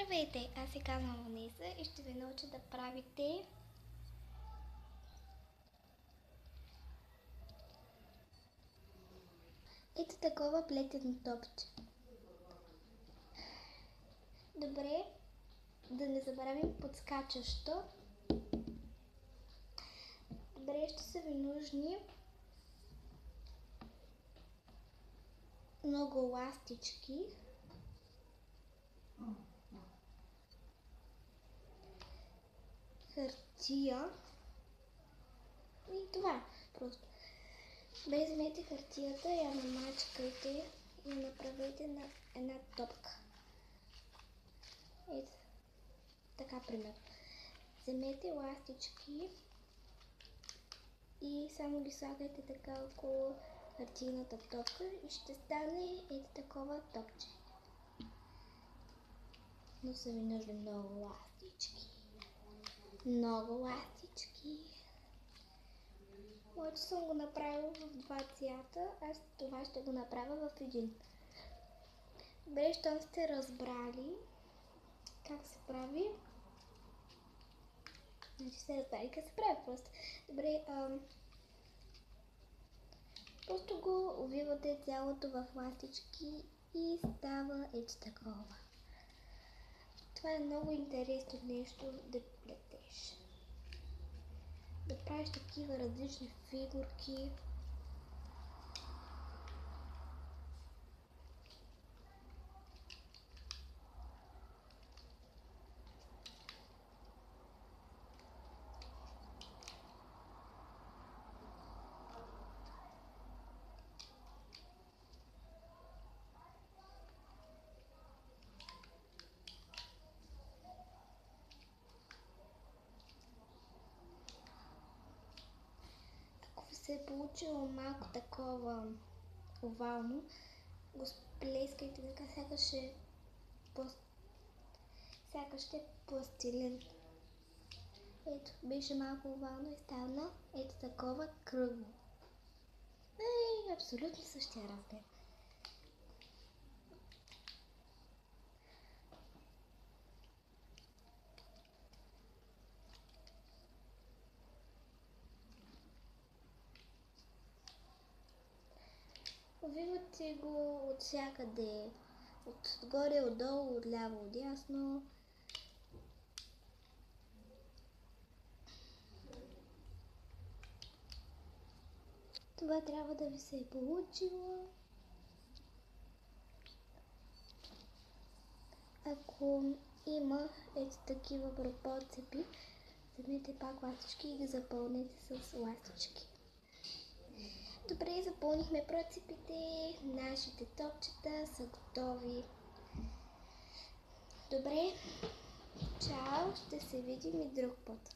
Здравейте, аз се казвам Ваниса и ще ви науча да правите ето такова плетено топче. Добре, да не забравим подскачащо. Добре, ще са ви нужни много ластички, хартия и това просто. Добре, вземете хартията, я намачкайте и я направете на една топка. Ето, така примерно. Вземете ластички и само ги слагайте така около хартийната топка и ще стане ето такова топче. Но са ви нужни много ластички. Много ластички. Моето съм го направила в два цвята, аз това ще го направя в един. Добре, щом сте разбрали как се прави, значи сте разбрали как се прави просто. Добре, просто го увивате цялото в ластички и става ето такова. Това е много интересно нещо да плетеш. Да правиш такива различни фигурки. Се е получило малко такова овално, го сплескайте така, сякаш е пластилин. Ето, беше малко овално и стана ето такова кръгло. Абсолютно същия размер. Увивате го от всякъде, отгоре, отдолу, отляво, отдясно. Това трябва да ви се е получило. Ако има ето такива пропоцепи, вземете пак ластички и ги запълнете с ластички. Добре, запълнихме процепите, нашите топчета са готови. Добре, чао, ще се видим и друг път.